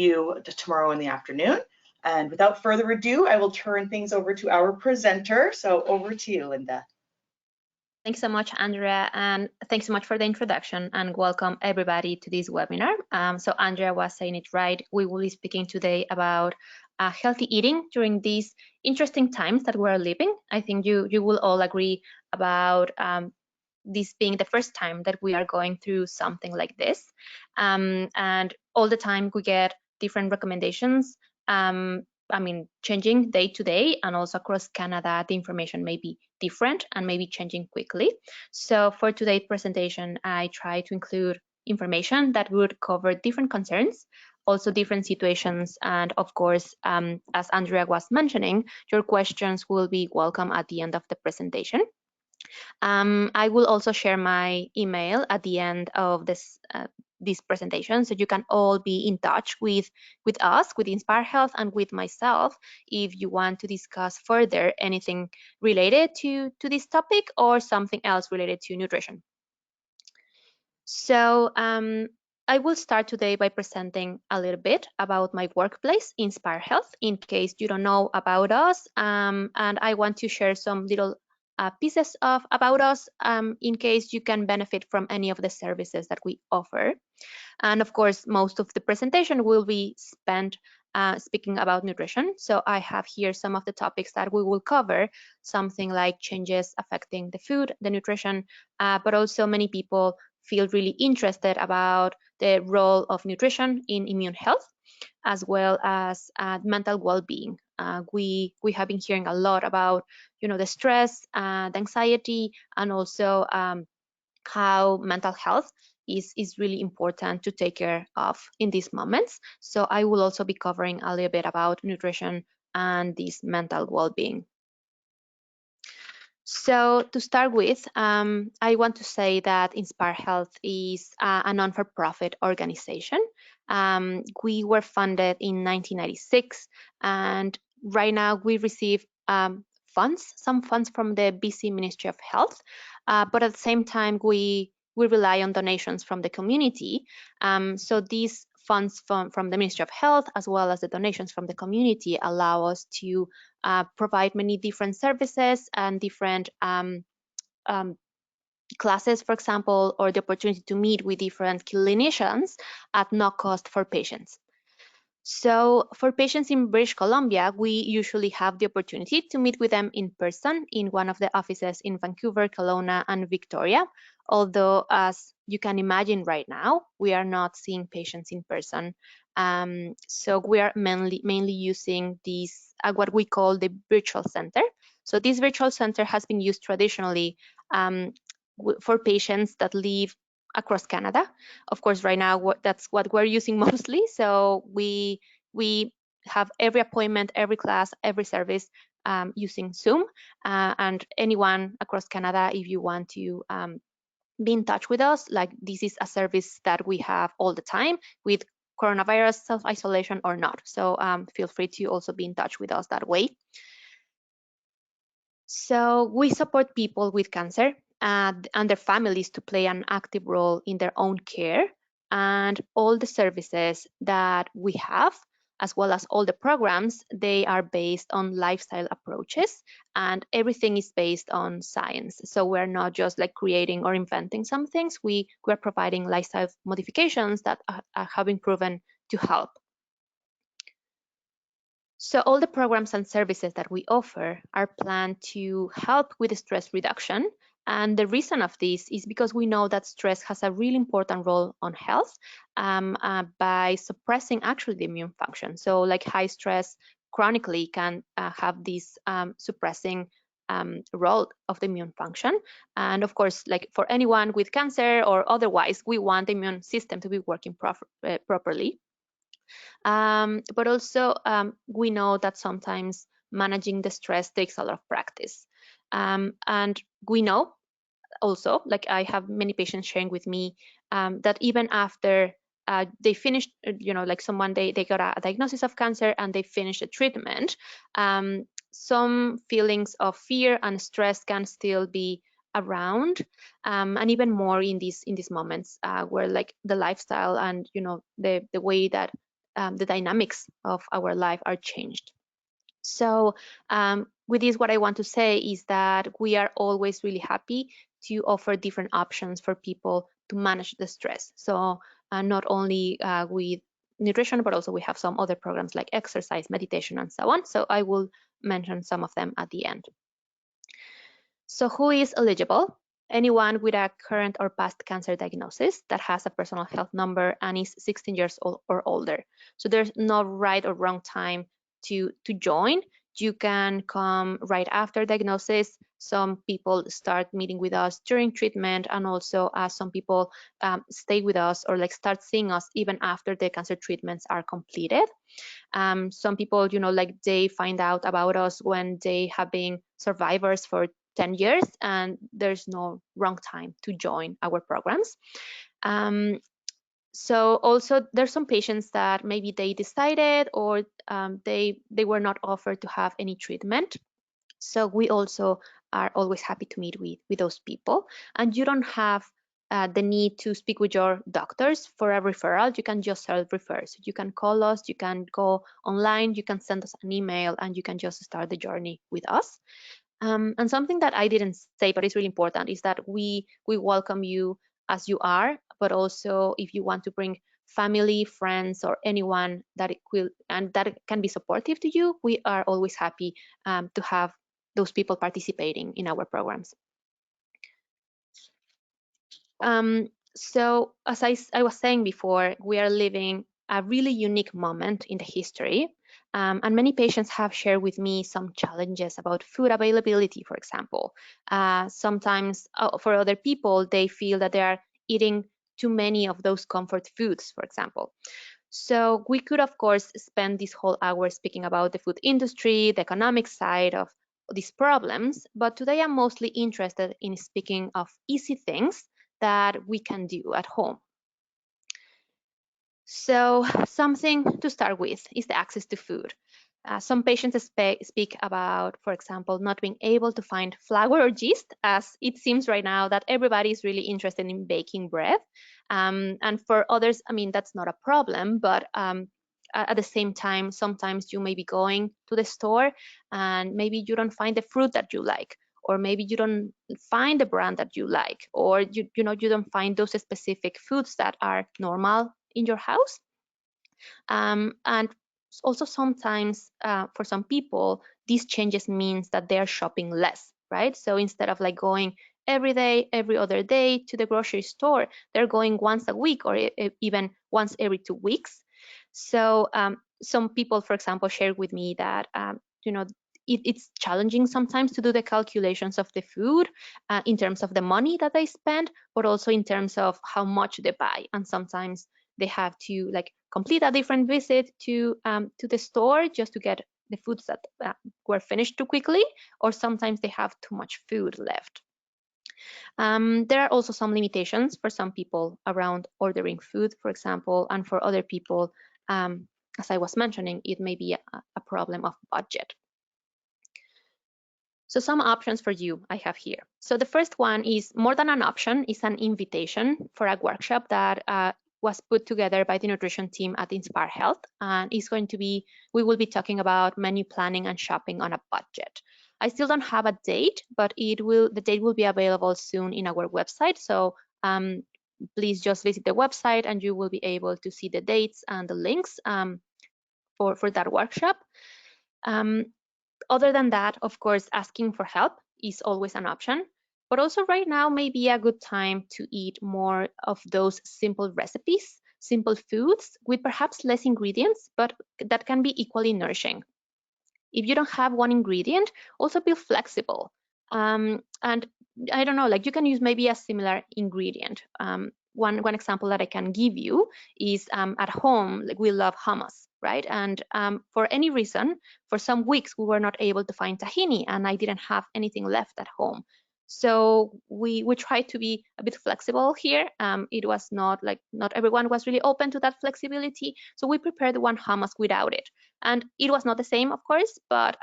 you tomorrow in the afternoon. And without further ado, I will turn things over to our presenter. So over to you, Lynda. Thanks so much, Andrea, and thanks so much for the introduction, and welcome everybody to this webinar. So Andrea was saying it right. We will be speaking today about healthy eating during these interesting times that we're living. I think you will all agree about this being the first time that we are going through something like this. And all the time we get different recommendations. I mean, changing day to day, and also across Canada, the information may be different and maybe changing quickly. So for today's presentation, I try to include information that would cover different concerns, also different situations, and of course, as Andrea was mentioning, your questions will be welcome at the end of the presentation. I will also share my email at the end of this presentation, so you can all be in touch with us, with InspireHealth, and with myself if you want to discuss further anything related to this topic or something else related to nutrition. So I will start today by presenting a little bit about my workplace, InspireHealth, in case you don't know about us, and I want to share some little pieces about us in case you can benefit from any of the services that we offer. And of course, most of the presentation will be spent speaking about nutrition. So I have here some of the topics that we will cover, something like changes affecting the food, the nutrition, but also many people feel really interested about the role of nutrition in immune health, as well as mental well-being. We have been hearing a lot about, the stress, the anxiety, and also how mental health is really important to take care of in these moments. So I will also be covering a little bit about nutrition and this mental well-being. So to start with, I want to say that InspireHealth is a non-for-profit organization. We were funded in 1996, and right now we receive some funds from the BC Ministry of Health, but at the same time we rely on donations from the community. So these funds from the Ministry of Health, as well as the donations from the community, allow us to provide many different services and different classes, for example, or the opportunity to meet with different clinicians at no cost for patients. So for patients in British Columbia, we usually have the opportunity to meet with them in person in one of the offices in Vancouver, Kelowna, and Victoria. Although, as you can imagine right now, we are not seeing patients in person. So we are mainly using these, what we call the virtual center. So this virtual center has been used traditionally for patients that live across Canada. Of course, right now that's what we're using mostly. So we have every appointment, every class, every service using Zoom, and anyone across Canada, if you want to be in touch with us, like this is a service that we have all the time with coronavirus self-isolation or not. So feel free to also be in touch with us that way. So we support people with cancer and their families to play an active role in their own care, and all the services that we have, as well as all the programs, they are based on lifestyle approaches, and everything is based on science. So we're not just like creating or inventing some things. We're providing lifestyle modifications that have been proven to help. So all the programs and services that we offer are planned to help with stress reduction. And the reason of this is because we know that stress has a really important role on health by suppressing actually the immune function. So like high stress chronically can have this suppressing role of the immune function. And of course, like for anyone with cancer or otherwise, we want the immune system to be working properly. But also we know that sometimes managing the stress takes a lot of practice. And we know also, like I have many patients sharing with me that even after they finished, like someone, they got a diagnosis of cancer and they finished the treatment, some feelings of fear and stress can still be around, and even more in these moments where like the lifestyle and the way that the dynamics of our life are changed. So with this, what I want to say is that we are always really happy to offer different options for people to manage the stress. So not only with nutrition, but also we have some other programs like exercise, meditation, and so on. So I will mention some of them at the end. So who is eligible? Anyone with a current or past cancer diagnosis that has a personal health number and is 16 years old or older. So there's no right or wrong time to join. You can come right after diagnosis. Some people start meeting with us during treatment, and also some people stay with us or like start seeing us even after the cancer treatments are completed. Some people, like they find out about us when they have been survivors for 10 years, and there's no wrong time to join our programs. So also there's some patients that maybe they decided or they were not offered to have any treatment. So we also are always happy to meet with those people. And you don't have the need to speak with your doctors for a referral. You can just self-refer. So you can call us, you can go online, you can send us an email, and you can just start the journey with us. And something that I didn't say, but it's really important, is that we welcome you as you are, but also if you want to bring family, friends, or anyone that that can be supportive to you, we are always happy to have those people participating in our programs. So as I was saying before, we are living a really unique moment in the history. And many patients have shared with me some challenges about food availability, for example. Sometimes for other people, they feel that they are eating too many of those comfort foods, for example. So we could, of course, spend this whole hour speaking about the food industry, the economic side of these problems, but today I'm mostly interested in speaking of easy things that we can do at home. So something to start with is the access to food. Some patients speak about, for example, not being able to find flour or yeast, as it seems right now that everybody is really interested in baking bread. And for others, I mean, that's not a problem, but at the same time, sometimes you may be going to the store and maybe you don't find the fruit that you like, or maybe you don't find the brand that you like, or you don't find those specific foods that are normal in your house. And also sometimes for some people, these changes means that they're shopping less, right? So instead of like going every day, every other day to the grocery store, they're going once a week or even once every 2 weeks. So some people, for example, shared with me that, it's challenging sometimes to do the calculations of the food in terms of the money that they spend, but also in terms of how much they buy. And sometimes they have to like complete a different visit to the store just to get the foods that were finished too quickly, or sometimes they have too much food left. There are also some limitations for some people around ordering food, for example, and for other people, as I was mentioning, it may be a problem of budget. So some options for you I have here. So the first one is more than an option, is an invitation for a workshop that was put together by the nutrition team at InspireHealth, and it's going to be, we will be talking about menu planning and shopping on a budget. I still don't have a date, but the date will be available soon in our website. So please just visit the website and you will be able to see the dates and the links for that workshop. Other than that, of course, asking for help is always an option, but also right now may be a good time to eat more of those simple recipes, simple foods with perhaps less ingredients, but that can be equally nourishing. If you don't have one ingredient, also be flexible. And I don't know, like you can use maybe a similar ingredient. One example that I can give you is at home, like we love hummus, right? And for any reason, for some weeks we were not able to find tahini, and I didn't have anything left at home. So we tried to be a bit flexible here. It was not everyone was really open to that flexibility. So we prepared one hummus without it. And it was not the same, of course, but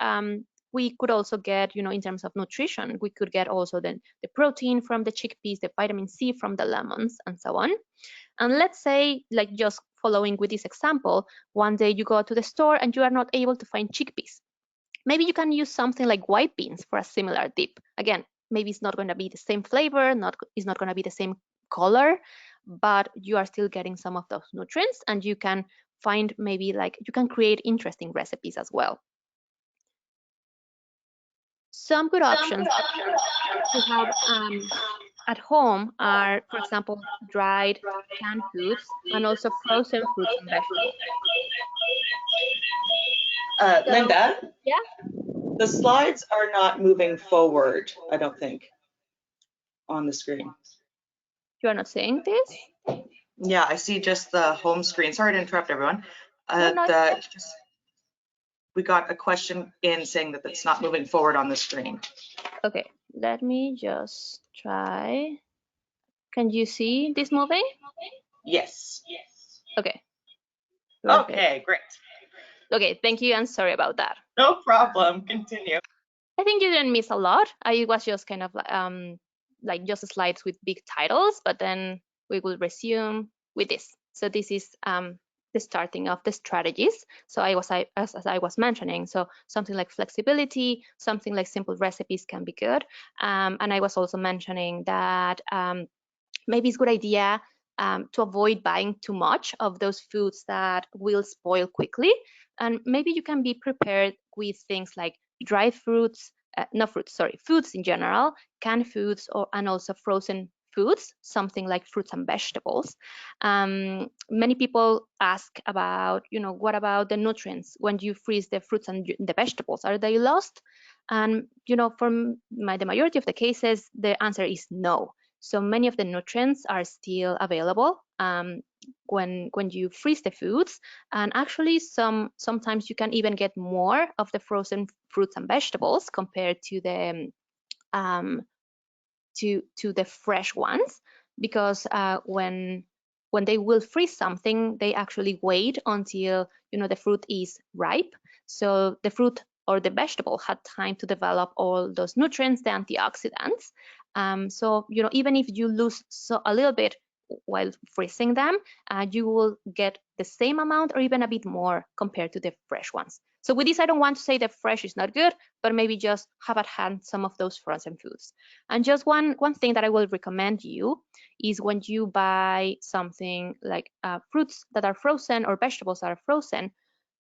we could also get, in terms of nutrition, we could get also the protein from the chickpeas, the vitamin C from the lemons, and so on. And let's say, like, just following with this example, one day you go to the store and you are not able to find chickpeas. Maybe you can use something like white beans for a similar dip. Again, maybe it's not going to be the same flavor, it's not going to be the same color, but you are still getting some of those nutrients, and you can find maybe like you can create interesting recipes as well. Some good options to have at home are, for example, dried canned foods and also frozen fruits and vegetables. Lynda? Yeah? The slides are not moving forward, I don't think, on the screen. You are not seeing this? Yeah, I see just the home screen. Sorry to interrupt everyone. We got a question in saying that it's not moving forward on the screen. Okay, let me just try. Can you see this moving? Yes. Okay. Perfect. Okay, great. Okay, thank you, and sorry about that. No problem. Continue. I think you didn't miss a lot. It was just kind of like just slides with big titles, but then we will resume with this. So this is the starting of the strategies. So as I was mentioning, so something like flexibility, something like simple recipes can be good. And I was also mentioning that maybe it's a good idea to avoid buying too much of those foods that will spoil quickly. And maybe you can be prepared with things like dried fruits, foods in general, canned foods, and also frozen foods, something like fruits and vegetables. Many people ask about, what about the nutrients when you freeze the fruits and the vegetables? Are they lost? And, for the majority of the cases, the answer is no. So many of the nutrients are still available when you freeze the foods, and actually sometimes you can even get more of the frozen fruits and vegetables compared to the to the fresh ones, because when they will freeze something, they actually wait until the fruit is ripe, so the fruit or the vegetable had time to develop all those nutrients, the antioxidants. So even if you lose a little bit while freezing them, you will get the same amount or even a bit more compared to the fresh ones. So with this, I don't want to say that fresh is not good, but maybe just have at hand some of those frozen foods. And just one thing that I will recommend you is when you buy something like fruits that are frozen or vegetables that are frozen,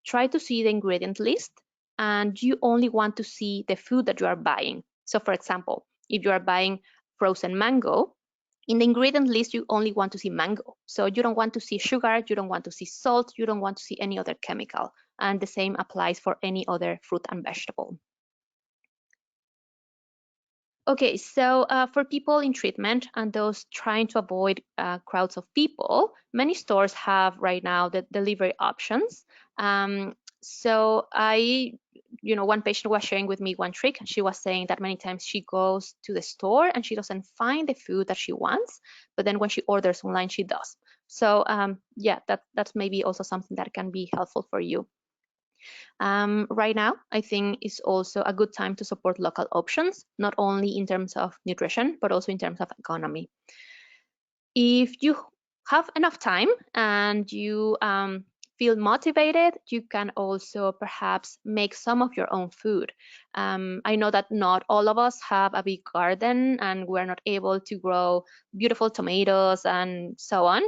try to see the ingredient list, and you only want to see the food that you are buying. So for example, if you are buying frozen mango, in the ingredient list, you only want to see mango. So you don't want to see sugar, you don't want to see salt, you don't want to see any other chemical. And the same applies for any other fruit and vegetable. Okay, so for people in treatment and those trying to avoid crowds of people, many stores have right now the delivery options. So one patient was sharing with me one trick. She was saying that many times she goes to the store and she doesn't find the food that she wants, but then when she orders online, she does. So yeah, that's maybe also something that can be helpful for you. Right now, I think is also a good time to support local options, not only in terms of nutrition, but also in terms of economy. If you have enough time and you feel motivated, you can also perhaps make some of your own food. I know that not all of us have a big garden and we're not able to grow beautiful tomatoes and so on,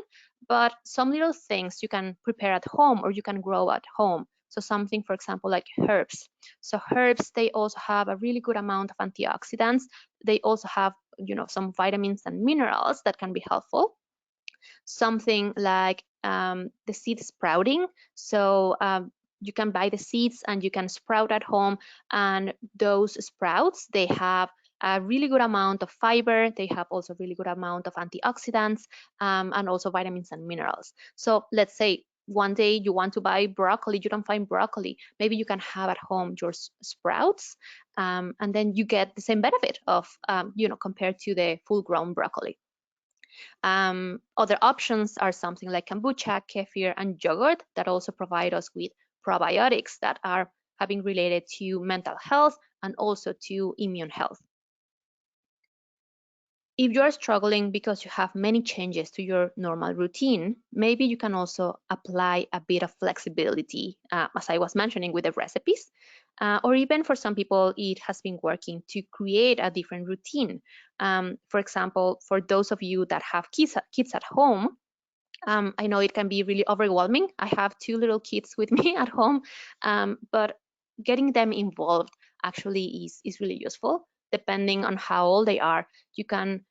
but some little things you can prepare at home or you can grow at home. So something, for example, like herbs. So herbs, they also have a really good amount of antioxidants. They also have, some vitamins and minerals that can be helpful. Something like the seed sprouting. So you can buy the seeds and you can sprout at home. And those sprouts, they have a really good amount of fiber. They have also really good amount of antioxidants and also vitamins and minerals. So let's say one day you want to buy broccoli, you don't find broccoli, maybe you can have at home your sprouts, and then you get the same benefit of, compared to the full-grown broccoli. Other options are something like kombucha, kefir, and yogurt that also provide us with probiotics that are having related to mental health and also to immune health. If you are struggling because you have many changes to your normal routine, maybe you can also apply a bit of flexibility, as I was mentioning with the recipes, or even for some people, it has been working to create a different routine. For example, for those of you that have kids at home, I know it can be really overwhelming. I have 2 little kids with me at home, but getting them involved actually is really useful. Depending on how old they are, you can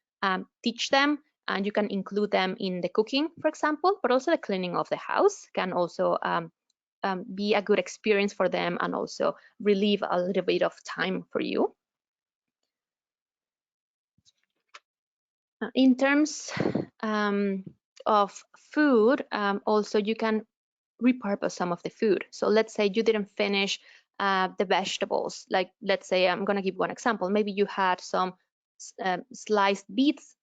teach them and you can include them in the cooking, for example, but also the cleaning of the house can also be a good experience for them and also relieve a little bit of time for you. In terms of food, also you can repurpose some of the food. So let's say you didn't finish the vegetables. Like, let's say, I'm going to give one example. Maybe you had some sliced beets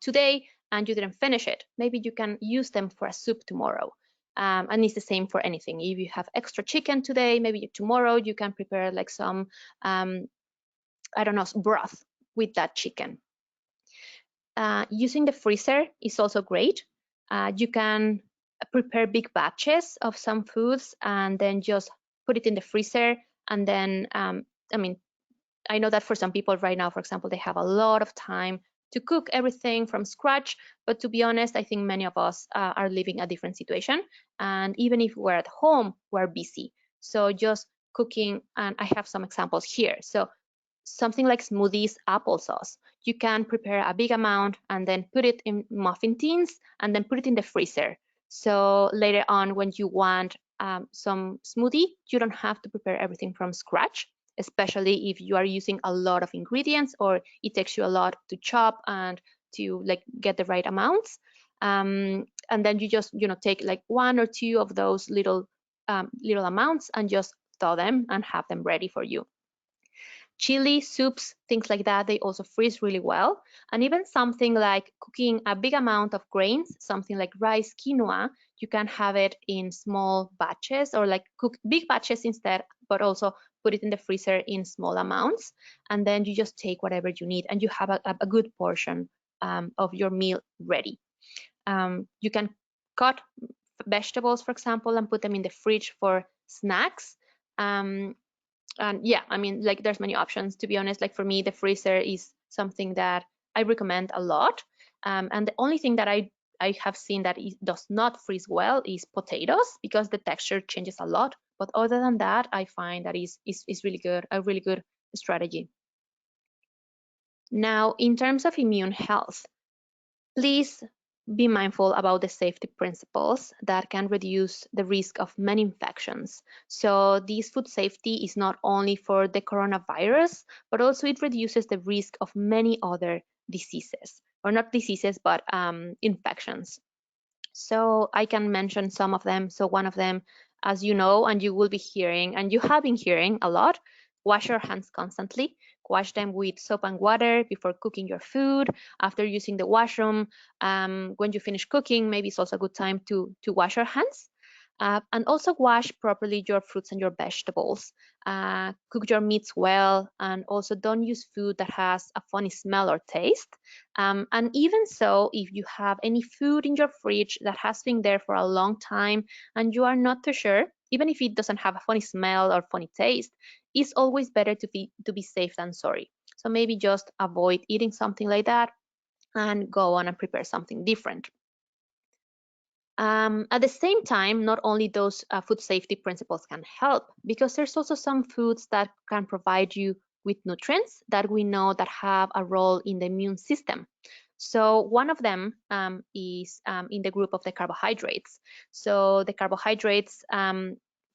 today and you didn't finish it. Maybe you can use them for a soup tomorrow. And it's the same for anything. If you have extra chicken today, maybe tomorrow you can prepare like some, I don't know, broth with that chicken. Using the freezer is also great. You can prepare big batches of some foods and then just put it in the freezer. And then, I mean, I know that for some people right now, for example, they have a lot of time to cook everything from scratch. But to be honest, I think many of us are living a different situation. And even if we're at home, we're busy. So just cooking, and I have some examples here. So something like smoothies, applesauce. You can prepare a big amount and then put it in muffin tins and then put it in the freezer. So later on, when you want some smoothie, you don't have to prepare everything from scratch, especially if you are using a lot of ingredients or it takes you a lot to chop and to like get the right amounts. And then you just take like 1 or 2 of those little amounts and just thaw them and have them ready for you. Chili, soups, things like that, they also freeze really well. And even something like cooking a big amount of grains, something like rice, quinoa, you can have it in small batches or like cook big batches instead, but also put it in the freezer in small amounts. And then you just take whatever you need and you have a good portion of your meal ready. You can cut vegetables, for example, and put them in the fridge for snacks. And yeah, I mean, like there's many options, to be honest. Like for me, the freezer is something that I recommend a lot. And the only thing that I have seen that it does not freeze well is potatoes, because the texture changes a lot. But other than that, I find that is really good, a really good strategy. Now, in terms of immune health, please be mindful about the safety principles that can reduce the risk of many infections. So this food safety is not only for the coronavirus, but also it reduces the risk of many other diseases, or not diseases, but infections. So I can mention some of them. So one of them, as you know, and you will be hearing, and you have been hearing a lot, wash your hands constantly. Wash them with soap and water before cooking your food, after using the washroom. When you finish cooking, maybe it's also a good time to wash your hands. And also wash properly your fruits and your vegetables. Cook your meats well, and also don't use food that has a funny smell or taste. And even so, if you have any food in your fridge that has been there for a long time and you are not too sure, even if it doesn't have a funny smell or funny taste, it's always better to be safe than sorry. So maybe just avoid eating something like that and go on and prepare something different. At the same time, not only those food safety principles can help, because there's also some foods that can provide you with nutrients that we know that have a role in the immune system. So one of them is in the group of the carbohydrates. So the carbohydrates,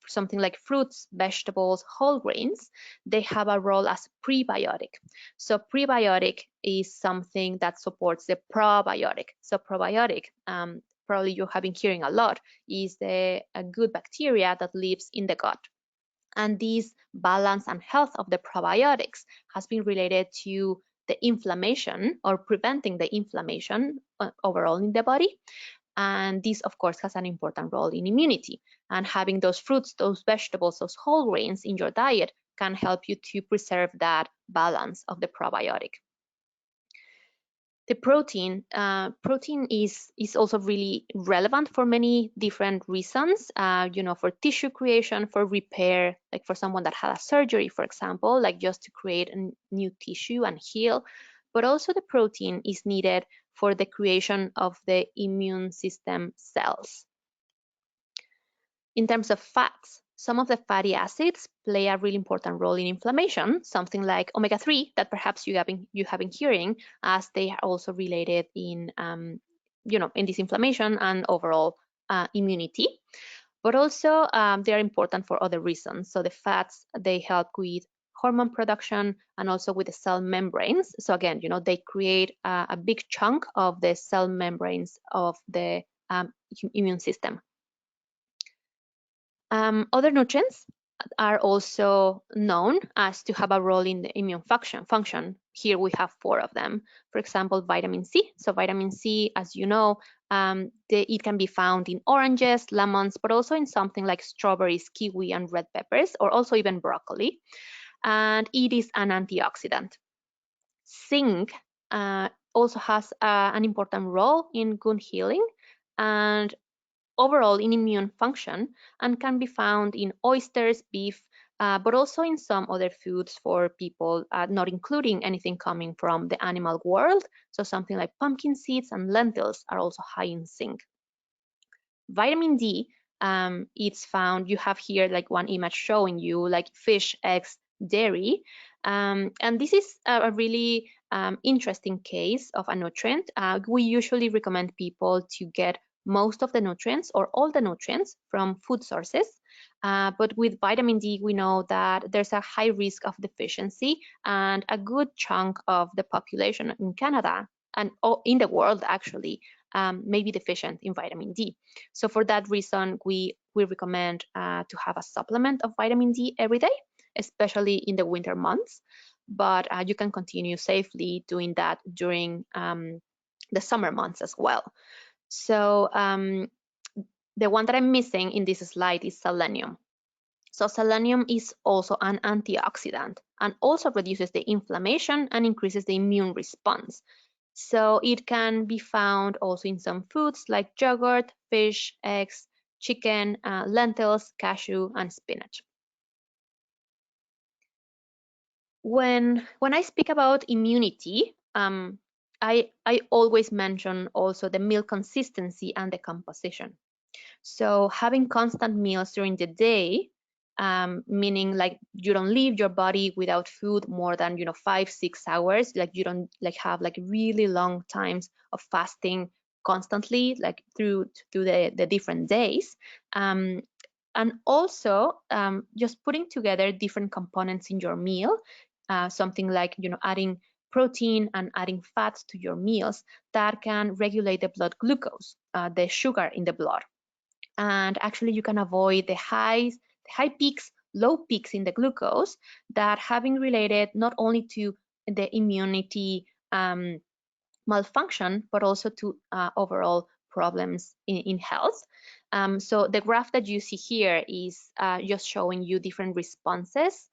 something like fruits, vegetables, whole grains, they have a role as prebiotic. So prebiotic is something that supports the probiotic. So probiotic, probably you have been hearing a lot, is a good bacteria that lives in the gut. And this balance and health of the probiotics has been related to the inflammation, or preventing the inflammation overall in the body. And this, of course, has an important role in immunity. And having those fruits, those vegetables, those whole grains in your diet can help you to preserve that balance of the probiotic. The protein is also really relevant for many different reasons, for tissue creation, for repair, like for someone that had a surgery, for example, like just to create a new tissue and heal. But also the protein is needed for the creation of the immune system cells. In terms of fats, some of the fatty acids play a really important role in inflammation, something like omega-3 that perhaps you have been hearing, as they are also related in in this inflammation and overall immunity. But also they are important for other reasons. So the fats, they help with hormone production and also with the cell membranes. So again, they create a big chunk of the cell membranes of the immune system. Other nutrients are also known as to have a role in the immune function. Here we have 4 of them. For example, vitamin C. So vitamin C, as you know, it can be found in oranges, lemons, but also in something like strawberries, kiwi, and red peppers, or also even broccoli. And it is an antioxidant. Zinc also has an important role in wound healing and overall in immune function, and can be found in oysters, beef, but also in some other foods for people not including anything coming from the animal world. So something like pumpkin seeds and lentils are also high in zinc. Vitamin D, it's found, you have here like one image showing you like fish, eggs, dairy, and this is a really interesting case of a nutrient. We usually recommend people to get most of the nutrients or all the nutrients from food sources. But with vitamin D, we know that there's a high risk of deficiency, and a good chunk of the population in Canada and in the world actually may be deficient in vitamin D. So for that reason, we recommend to have a supplement of vitamin D every day, especially in the winter months. But you can continue safely doing that during the summer months as well. So the one that I'm missing in this slide is selenium. So selenium is also an antioxidant and also reduces the inflammation and increases the immune response. So it can be found also in some foods like yogurt, fish, eggs, chicken, lentils, cashew, and spinach. When I speak about immunity, I always mention also the meal consistency and the composition. So having constant meals during the day, meaning like you don't leave your body without food more than 5-6 hours, like you don't like have like really long times of fasting constantly, like through the different days, and also just putting together different components in your meal, something like adding protein and adding fats to your meals that can regulate the blood glucose, the sugar in the blood. And actually you can avoid the high peaks, low peaks in the glucose that have been related not only to the immunity malfunction, but also to overall problems in health. So the graph that you see here is just showing you different responses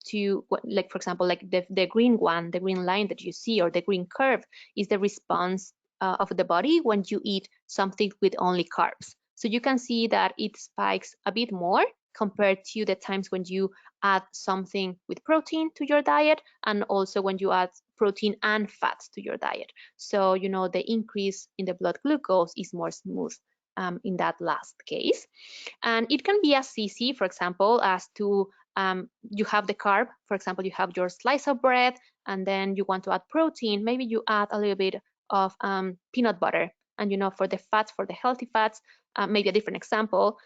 to, like, for example, like the green one, the green line that you see, or the green curve, is the response of the body when you eat something with only carbs. So you can see that it spikes a bit more compared to the times when you add something with protein to your diet, and also when you add protein and fats to your diet. So the increase in the blood glucose is more smooth in that last case. And it can be as easy, for example, as to you have the carb, for example, you have your slice of bread, and then you want to add protein. Maybe you add a little bit of peanut butter, and for the fats, for the healthy fats, maybe a different example,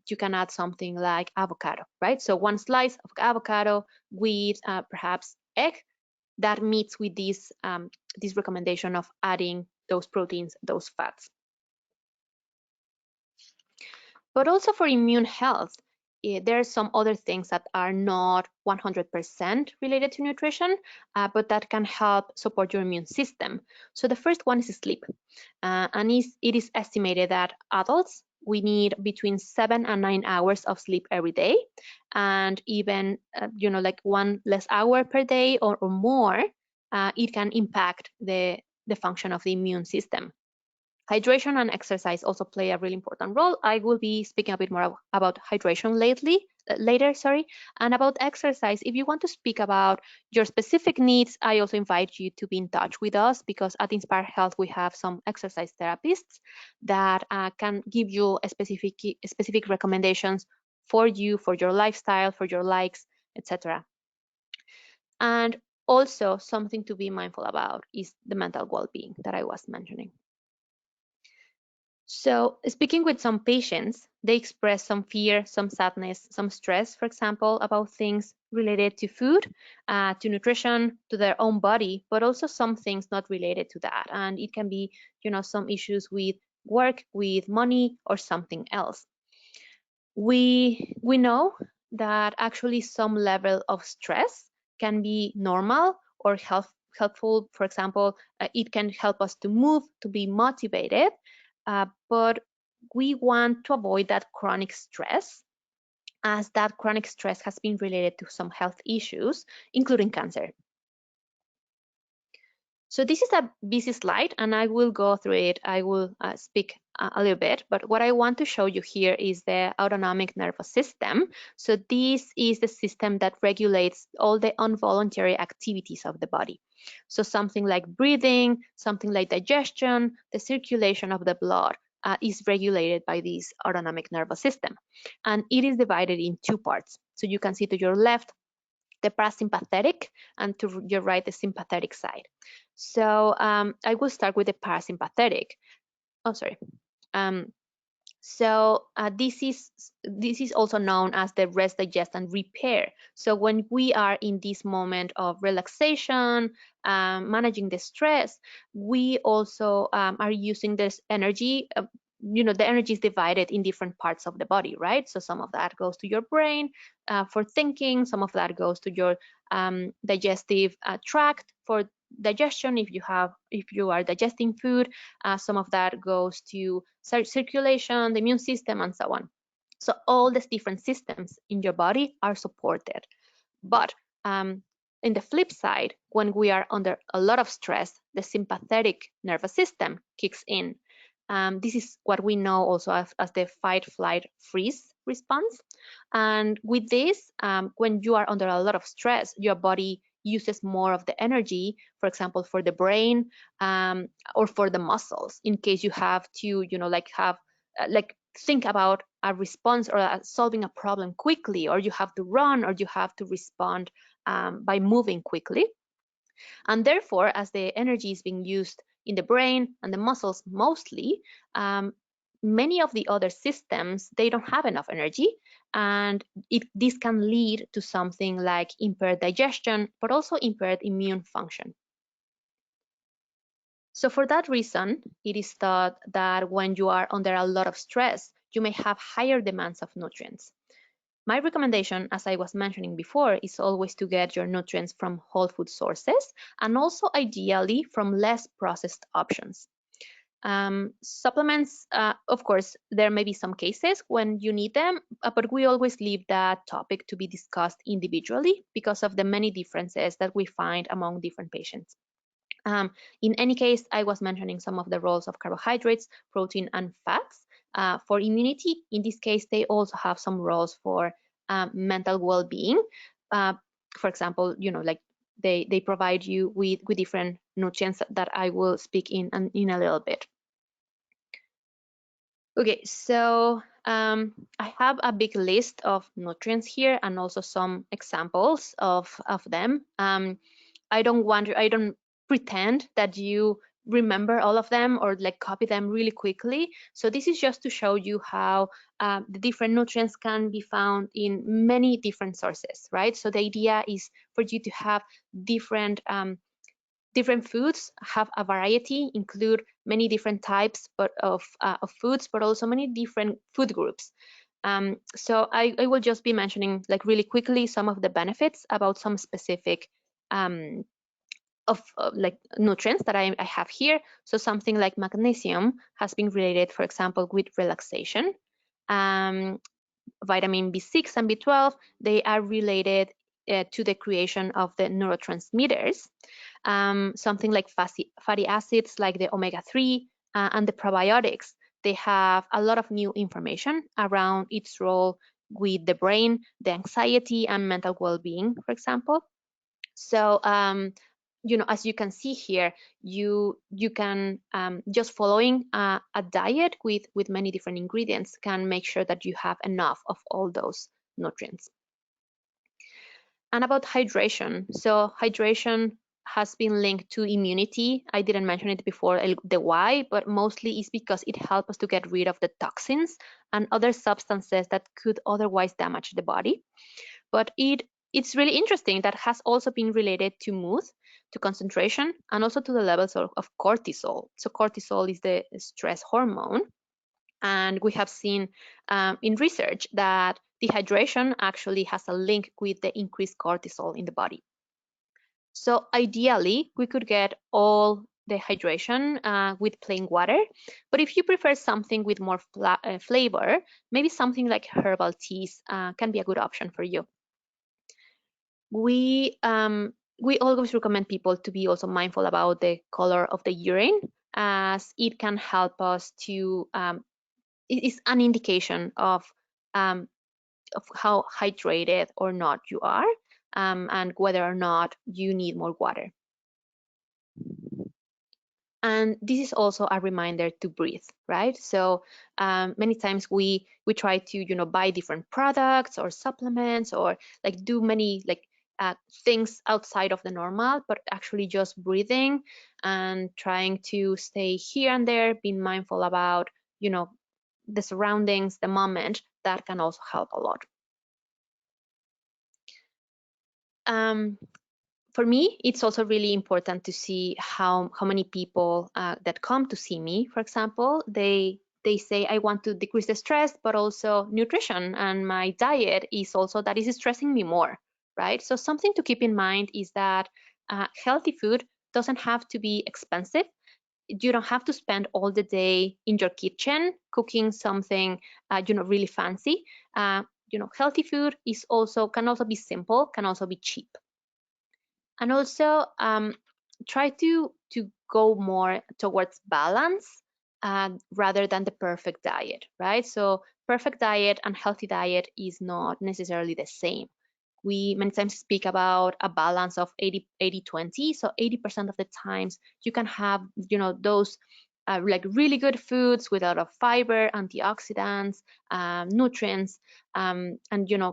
you can add something like avocado, right? So one slice of avocado with perhaps egg, that meets with this recommendation of adding those proteins, those fats. But also for immune health, there are some other things that are not 100% related to nutrition, but that can help support your immune system. So the first one is sleep, and it is estimated that adults, we need between 7 and 9 hours of sleep every day, and even like 1 less hour per day or more it can impact the function of the immune system. Hydration and exercise also play a really important role. I will be speaking a bit more about hydration later, and about exercise. If you want to speak about your specific needs, I also invite you to be in touch with us, because at InspireHealth we have some exercise therapists that can give you specific recommendations for you, for your lifestyle, for your likes, etc. And also something to be mindful about is the mental well-being that I was mentioning. So speaking with some patients, they express some fear, some sadness, some stress, for example, about things related to food, to nutrition, to their own body, but also some things not related to that. And it can be, some issues with work, with money, or something else. We know that actually some level of stress can be normal or helpful. For example, it can help us to move, to be motivated, but we want to avoid that chronic stress, as that chronic stress has been related to some health issues, including cancer. So this is a busy slide, and I will go through it. I will speak a little bit, but what I want to show you here is the autonomic nervous system. So this is the system that regulates all the involuntary activities of the body. So something like breathing, something like digestion, the circulation of the blood is regulated by this autonomic nervous system. And it is divided in two parts. So you can see to your left the parasympathetic, and to your right the sympathetic side. So I will start with the parasympathetic. Oh, sorry. So this is also known as the rest, digest, and repair. So when we are in this moment of relaxation, managing the stress, we also are using this energy. The energy is divided in different parts of the body, right? So some of that goes to your brain for thinking, some of that goes to your digestive tract for digestion, if you are digesting food, some of that goes to circulation, the immune system, and so on. So all these different systems in your body are supported. But in the flip side, when we are under a lot of stress, the sympathetic nervous system kicks in. This is what we know also as the fight, flight, freeze response. And with this, when you are under a lot of stress, your body uses more of the energy, for example, for the brain or for the muscles, in case you have to, think about a response or solving a problem quickly, or you have to run, or you have to respond by moving quickly. And therefore, as the energy is being used in the brain and the muscles mostly, many of the other systems, they don't have enough energy, and this can lead to something like impaired digestion, but also impaired immune function. So for that reason, it is thought that when you are under a lot of stress, you may have higher demands of nutrients. My recommendation, as I was mentioning before, is always to get your nutrients from whole food sources, and also ideally from less processed options. Supplements, of course, there may be some cases when you need them, but we always leave that topic to be discussed individually because of the many differences that we find among different patients. In any case, I was mentioning some of the roles of carbohydrates, protein, and fats. For immunity, in this case, they also have some roles for mental well-being. For example, they provide you with different nutrients that I will speak in a little bit. Okay, so I have a big list of nutrients here and also some examples of them. I don't pretend that you remember all of them or copy them really quickly. So this is just to show you how the different nutrients can be found in many different sources, right? So the idea is for you to have different foods, have a variety, include many different types of foods, but also many different food groups. So I will just be mentioning really quickly some of the benefits about some specific nutrients that I have here. So something like magnesium has been related, for example, with relaxation. Vitamin B6 and B12, they are related to the creation of the neurotransmitters. something like fatty acids like the omega-3 and the probiotics. They have a lot of new information around its role with the brain, the anxiety and mental well-being, for example. So as you can see here, you can just following a diet with many different ingredients can make sure that you have enough of all those nutrients. And about hydration. So hydration has been linked to immunity. I didn't mention it before, the why, but mostly is because it helps us to get rid of the toxins and other substances that could otherwise damage the body. But it's really interesting that has also been related to mood, to concentration, and also to the levels of cortisol. So cortisol is the stress hormone. And we have seen in research that dehydration actually has a link with the increased cortisol in the body. So ideally, we could get all the hydration with plain water. But if you prefer something with more flavor, maybe something like herbal teas can be a good option for you. We always recommend people to be also mindful about the color of the urine, as it can help us to it is an indication of how hydrated or not you are, and whether or not you need more water. And this is also a reminder to breathe, right? So many times we try to buy different products or supplements or like do many things outside of the normal, but actually just breathing and trying to stay here and there, being mindful about the surroundings, the moment, that can also help a lot. For me, it's also really important to see how many people that come to see me, for example, they say, I want to decrease the stress, but also nutrition, and my diet is also that is stressing me more, right? So something to keep in mind is that healthy food doesn't have to be expensive. You don't have to spend all the day in your kitchen cooking something really fancy. Healthy food can also be simple, can also be cheap. And also try to go more towards balance rather than the perfect diet, right? So perfect diet and healthy diet is not necessarily the same. We many times speak about a balance of 80-20. So 80% of the times you can have those like really good foods with a lot of fiber, antioxidants, nutrients, and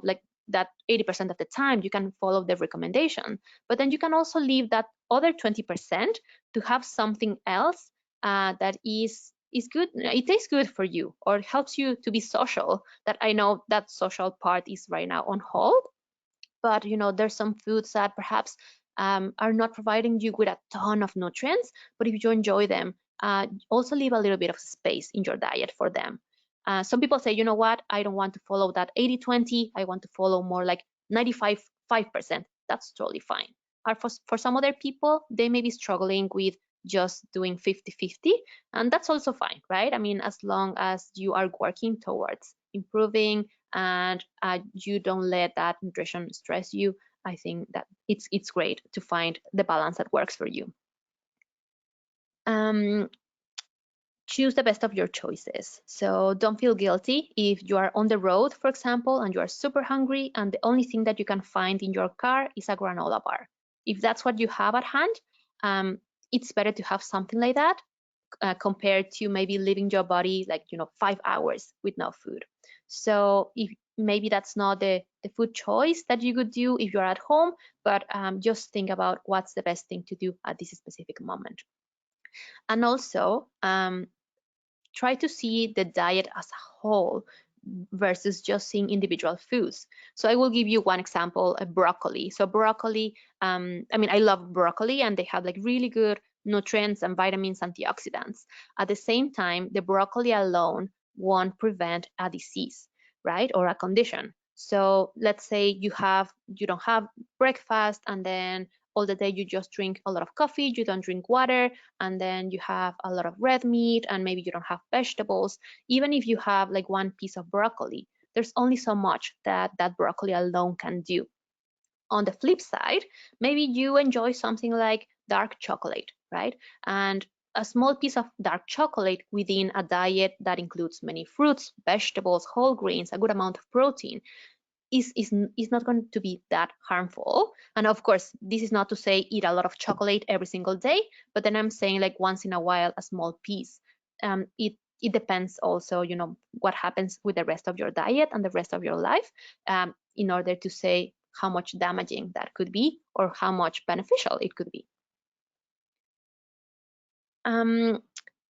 like that 80% of the time you can follow the recommendation. But then you can also leave that other 20% to have something else that is good. It tastes good for you or helps you to be social. That I know that social part is right now on hold. But there's some foods that perhaps are not providing you with a ton of nutrients, but if you enjoy them, also leave a little bit of space in your diet for them. Some people say, you know what, I don't want to follow that 80-20, I want to follow more like 95-5%. That's totally fine. Or for some other people, they may be struggling with just doing 50-50, and that's also fine, right? I mean, as long as you are working towards improving and you don't let that nutrition stress you, I think that it's great to find the balance that works for you. Choose the best of your choices. So don't feel guilty if you are on the road, for example, and you are super hungry and the only thing that you can find in your car is a granola bar. If that's what you have at hand, it's better to have something like that compared to maybe leaving your body 5 hours with no food. So if maybe that's not the food choice that you could do if you're at home, but just think about what's the best thing to do at this specific moment. And also try to see the diet as a whole versus just seeing individual foods. So I will give you one example, broccoli. So broccoli, I mean, I love broccoli and they have like really good nutrients and vitamins, antioxidants. At the same time, the broccoli alone won't prevent a disease, right? Or a condition. So let's say you don't have breakfast and then all the day you just drink a lot of coffee, you don't drink water, and then you have a lot of red meat and maybe you don't have vegetables. Even if you have like one piece of broccoli, there's only so much that broccoli alone can do. On the flip side, maybe you enjoy something like dark chocolate, right? And a small piece of dark chocolate within a diet that includes many fruits, vegetables, whole grains, a good amount of protein is not going to be that harmful. And of course, this is not to say eat a lot of chocolate every single day, but then I'm saying like once in a while, a small piece. It depends also, you know, what happens with the rest of your diet and the rest of your life, in order to say how much damaging that could be or how much beneficial it could be.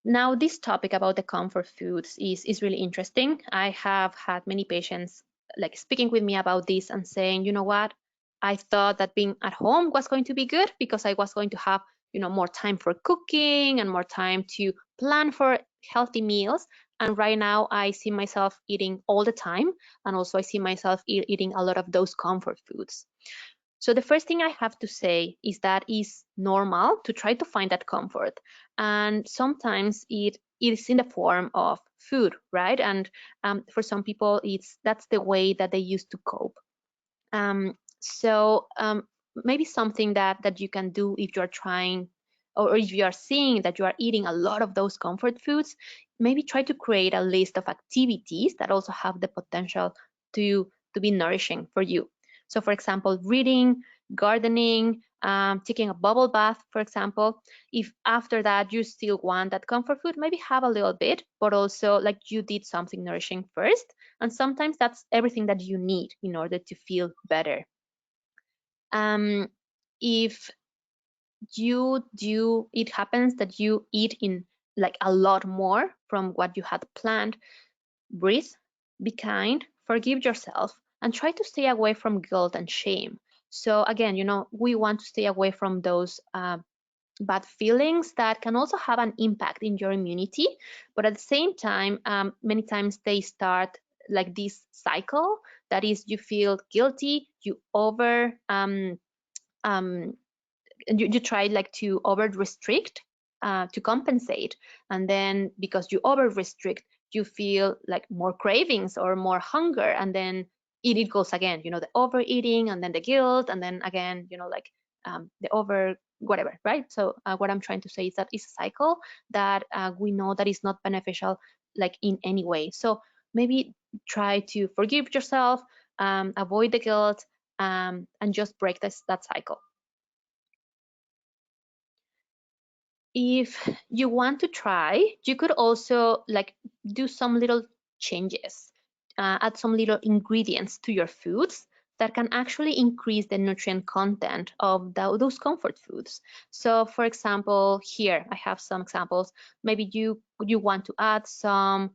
Now, this topic about the comfort foods is really interesting. I have had many patients like speaking with me about this and saying, you know what, I thought that being at home was going to be good because I was going to have, you know, more time for cooking and more time to plan for healthy meals. And right now I see myself eating all the time. And also I see myself eating a lot of those comfort foods. So the first thing I have to say is that it's normal to try to find that comfort. And sometimes it is in the form of food, right? And for some people, that's the way that they used to cope. Maybe something that you can do if you're trying, or if you are seeing that you are eating a lot of those comfort foods, maybe try to create a list of activities that also have the potential to be nourishing for you. So for example, reading, gardening, taking a bubble bath, for example. If after that you still want that comfort food, maybe have a little bit, but also like you did something nourishing first. And sometimes that's everything that you need in order to feel better. If it happens that you eat in like a lot more from what you had planned, breathe, be kind, forgive yourself, and try to stay away from guilt and shame. So again, you know, we want to stay away from those bad feelings that can also have an impact in your immunity, but at the same time, many times they start like this cycle that is, you feel guilty, you you try like to over restrict to compensate, and then because you over restrict, you feel like more cravings or more hunger, and then it goes again, you know, the overeating and then the guilt, and then again, you know, like the over whatever, right? So what I'm trying to say is that it's a cycle that we know that is not beneficial like in any way. So maybe try to forgive yourself, avoid the guilt, and just break that cycle. If you want to try, you could also like do some little changes, add some little ingredients to your foods that can actually increase the nutrient content of those comfort foods. So for example, here I have some examples. Maybe you want to add some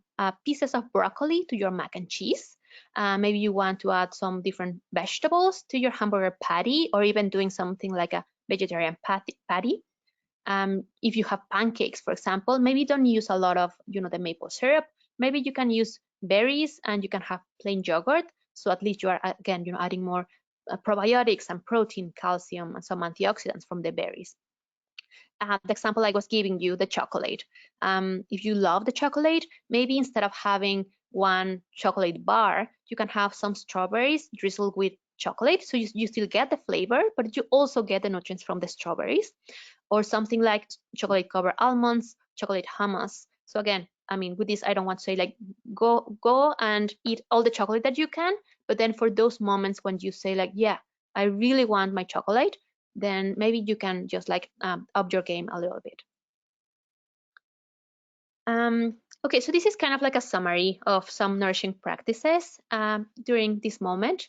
pieces of broccoli to your mac and cheese. Maybe you want to add some different vegetables to your hamburger patty, or even doing something like a vegetarian patty. If you have pancakes, for example, maybe don't use a lot of, you know, the maple syrup. Maybe you can use berries and you can have plain yogurt. So at least you are, again, you know, adding more probiotics and protein, calcium, and some antioxidants from the berries. The example I was giving you, the chocolate. If you love the chocolate, maybe instead of having one chocolate bar, you can have some strawberries drizzled with chocolate. So you still get the flavor, but you also get the nutrients from the strawberries. Or something like chocolate covered almonds, chocolate hummus. So again, I mean, with this, I don't want to say like go and eat all the chocolate that you can, but then for those moments when you say like, yeah, I really want my chocolate, then maybe you can just like up your game a little bit. Okay, so this is kind of like a summary of some nourishing practices during this moment.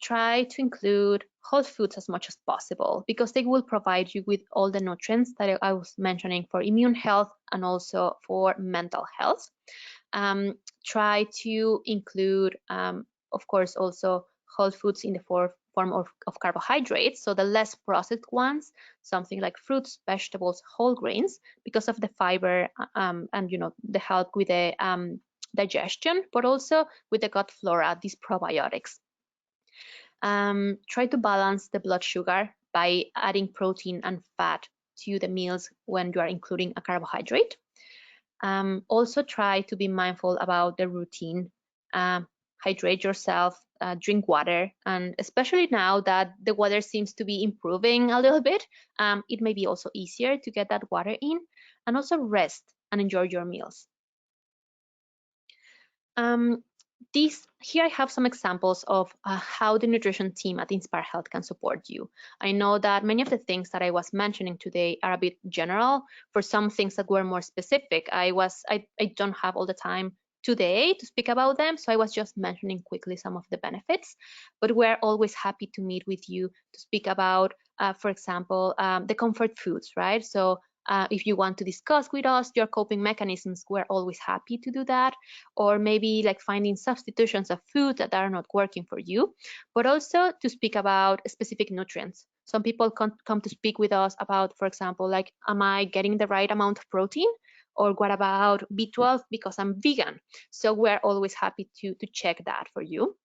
Try to include whole foods as much as possible because they will provide you with all the nutrients that I was mentioning for immune health and also for mental health. Try to include, of course, also whole foods in the form of carbohydrates, so the less processed ones, something like fruits, vegetables, whole grains, because of the fiber and, you know, the help with the digestion, but also with the gut flora, these probiotics. Try to balance the blood sugar by adding protein and fat to the meals when you are including a carbohydrate. Also try to be mindful about the routine. hydrate yourself, drink water, and especially now that the weather seems to be improving a little bit, it may be also easier to get that water in, and also rest and enjoy your meals. Here I have some examples of how the nutrition team at InspireHealth can support you. I know that many of the things that I was mentioning today are a bit general. For some things that were more specific, I don't have all the time today to speak about them, so I was just mentioning quickly some of the benefits. But we're always happy to meet with you to speak about, for example, the comfort foods, right? So if you want to discuss with us your coping mechanisms, we're always happy to do that. Or maybe like finding substitutions of food that are not working for you, but also to speak about specific nutrients. Some people come to speak with us about, for example, like, am I getting the right amount of protein? Or what about B12 because I'm vegan? So we're always happy to check that for you.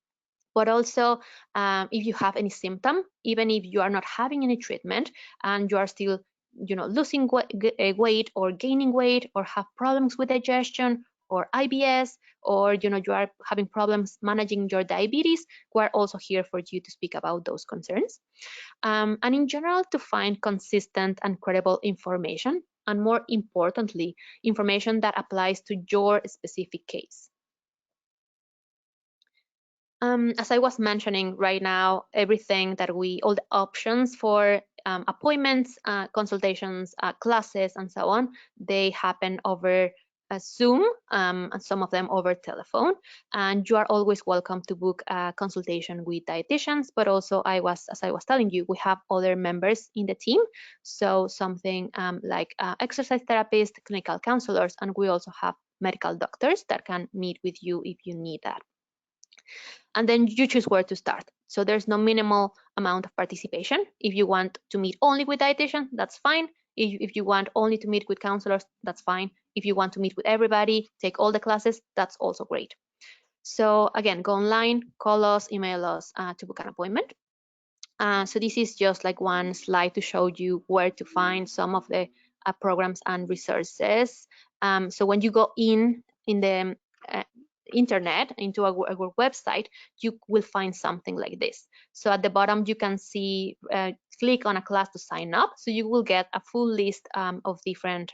But also, if you have any symptom, even if you are not having any treatment and you are still, losing weight or gaining weight, or have problems with digestion or IBS, or you are having problems managing your diabetes, we're also here for you to speak about those concerns. And in general, to find consistent and credible information, and more importantly, information that applies to your specific case. As I was mentioning right now, all the options for appointments, consultations, classes, and so on, they happen over Zoom, and some of them over telephone. And you are always welcome to book a consultation with dietitians, but also as I was telling you, we have other members in the team. So something like exercise therapists, clinical counselors, and we also have medical doctors that can meet with you if you need that. And then you choose where to start. So there's no minimal amount of participation. If you want to meet only with dietitian, that's fine. If you want only to meet with counselors, that's fine. If you want to meet with everybody, take all the classes, that's also great. So again, go online, call us, email us to book an appointment. So this is just like one slide to show you where to find some of the programs and resources. So when you go in the internet, into our website, you will find something like this. So at the bottom, you can see, click on a class to sign up. So you will get a full list of different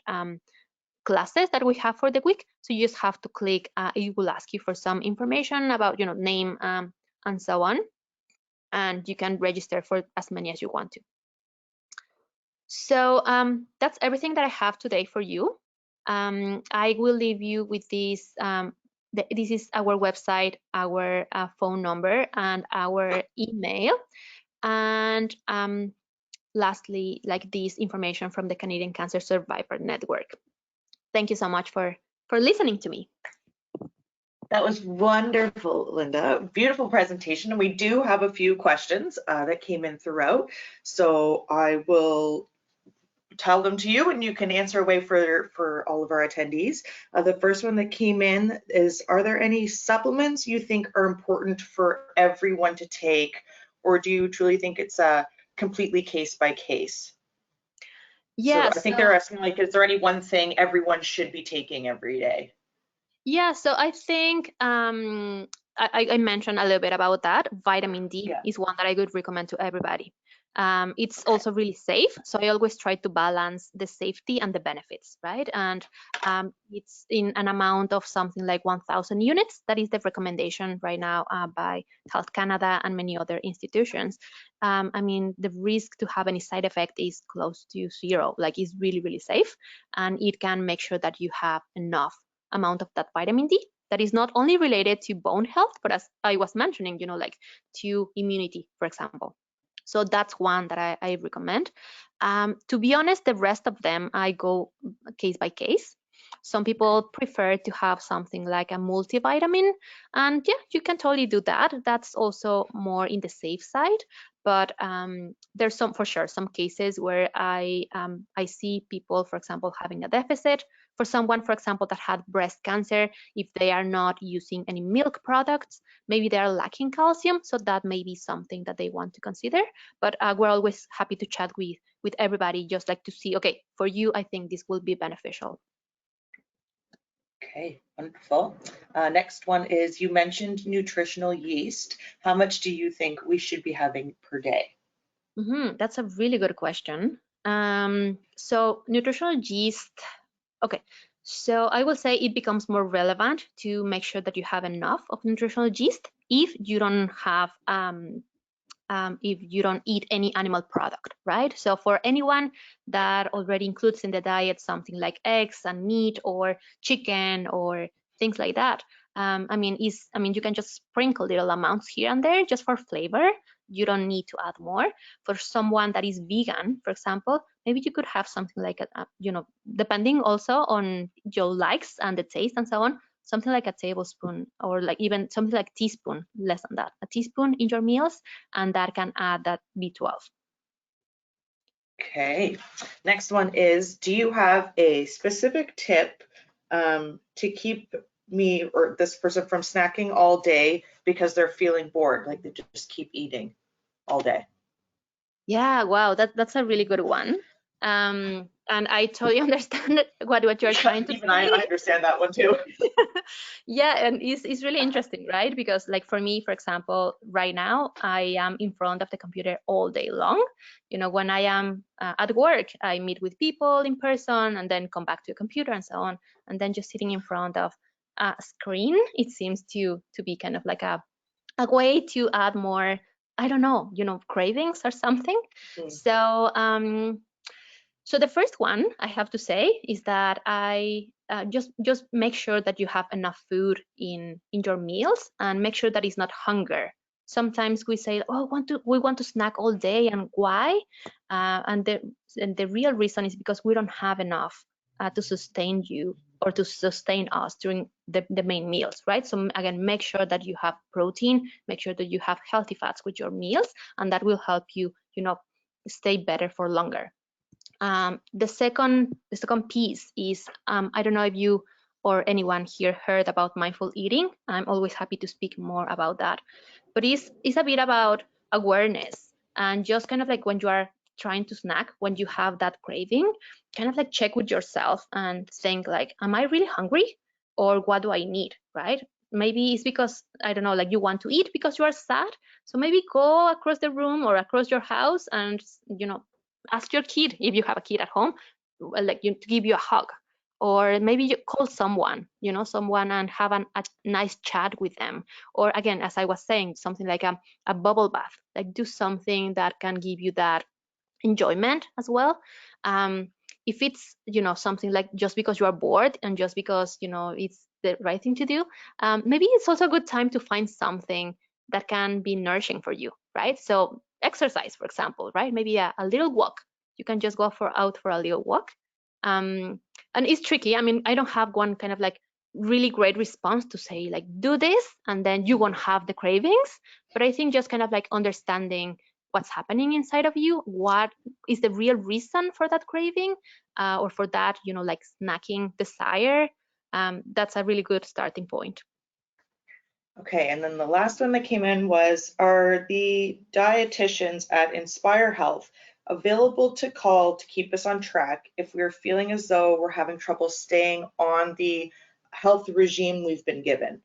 classes that we have for the week. So you just have to click, it will ask you for some information about, name and so on. And you can register for as many as you want to. So that's everything that I have today for you. I will leave you with this. This is our website, our phone number, and our email. And lastly, like this information from the Canadian Cancer Survivor Network. Thank you so much for listening to me. That was wonderful, Lynda. Beautiful presentation. And we do have a few questions that came in throughout. So I will tell them to you and you can answer away for all of our attendees. The first one that came in is, are there any supplements you think are important for everyone to take, or do you truly think it's a completely case by case? Yeah, so I think they're asking, like, is there any one thing everyone should be taking every day? Yeah, so I think I mentioned a little bit about that. Vitamin D is one that I would recommend to everybody. It's also really safe, so I always try to balance the safety and the benefits, right? And it's in an amount of something like 1,000 units. That is the recommendation right now by Health Canada and many other institutions. I mean, the risk to have any side effect is close to zero. Like, it's really, really safe, and it can make sure that you have enough amount of that vitamin D that is not only related to bone health, but as I was mentioning, like to immunity, for example. So that's one that I recommend. To be honest, the rest of them, I go case by case. Some people prefer to have something like a multivitamin, and yeah, you can totally do that. That's also more in the safe side. But there's for sure some cases where I see people, for example, having a deficit. For someone, for example, that had breast cancer, if they are not using any milk products, maybe they are lacking calcium, so that may be something that they want to consider. But we're always happy to chat with everybody, just like to see, okay, for you, I think this will be beneficial. Okay, wonderful. Next one is, you mentioned nutritional yeast. How much do you think we should be having per day? That's a really good question. So nutritional yeast, okay. So I will say it becomes more relevant to make sure that you have enough of nutritional yeast if you don't have if you don't eat any animal product, right? So for anyone that already includes in the diet something like eggs and meat or chicken or things like that, I mean, you can just sprinkle little amounts here and there just for flavor. You don't need to add more. For someone that is vegan, for example, maybe you could have something like depending also on your likes and the taste and so on, something like a tablespoon or like even something like a teaspoon, less than that, a teaspoon in your meals, and that can add that B12. Okay, next one is, do you have a specific tip to keep me or this person from snacking all day because they're feeling bored, like they just keep eating all day? Yeah, wow, that's a really good one. And I totally understand what you're trying to Even say. I understand that one too. Yeah, and it's really interesting, right? Because like for me, for example, right now I am in front of the computer all day long. When I am at work, I meet with people in person and then come back to a computer and so on. And then just sitting in front of a screen, it seems to be kind of like a way to add more, I don't know, cravings or something. So the first one I have to say is that I just make sure that you have enough food in your meals and make sure that it's not hunger. Sometimes we say, oh, we want to snack all day, and why? And the real reason is because we don't have enough to sustain you or to sustain us during the main meals, right? So again, make sure that you have protein, make sure that you have healthy fats with your meals, and that will help you, stay better for longer. The second piece is, I don't know if you or anyone here heard about mindful eating. I'm always happy to speak more about that. But it's a bit about awareness and just kind of like when you are trying to snack, when you have that craving, kind of like check with yourself and think like, am I really hungry or what do I need, right? Maybe it's because, I don't know, like you want to eat because you are sad. So maybe go across the room or across your house and, ask your kid, if you have a kid at home, to give you a hug, or maybe you call someone and have a nice chat with them. Or again, as I was saying, something like a bubble bath, like do something that can give you that enjoyment as well. If it's something like just because you are bored and just because it's the right thing to do, maybe it's also a good time to find something that can be nourishing for you, right? So exercise, for example, right? Maybe a little walk. You can just go out for a little walk. And it's tricky. I mean, I don't have one kind of like really great response to say like do this and then you won't have the cravings. But I think just kind of like understanding what's happening inside of you, what is the real reason for that craving, or for that like snacking desire. That's a really good starting point. Okay, and then the last one that came in was, are the dietitians at InspireHealth available to call to keep us on track if we're feeling as though we're having trouble staying on the health regime we've been given?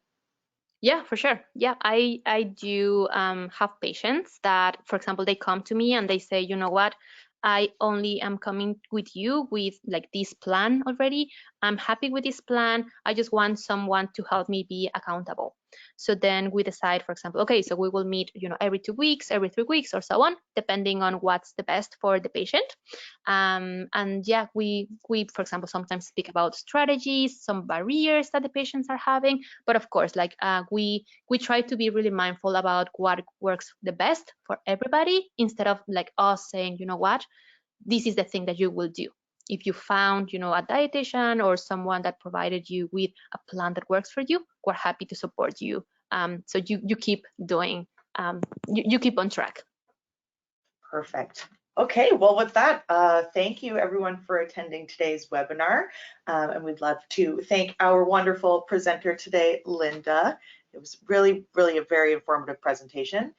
Yeah, for sure. Yeah, I do have patients that, for example, they come to me and they say, you know what, I only am coming with you with like this plan already. I'm happy with this plan. I just want someone to help me be accountable. So then we decide, for example, okay, so we will meet, every 2 weeks, every 3 weeks, or so on, depending on what's the best for the patient. And yeah, we, for example, sometimes speak about strategies, some barriers that the patients are having. But of course, like we try to be really mindful about what works the best for everybody, instead of like us saying, you know what, this is the thing that you will do. If you found, a dietitian or someone that provided you with a plan that works for you, we're happy to support you. So you keep doing, you keep on track. Perfect. Okay, well, with that, thank you everyone for attending today's webinar. And we'd love to thank our wonderful presenter today, Lynda. It was really, really a very informative presentation.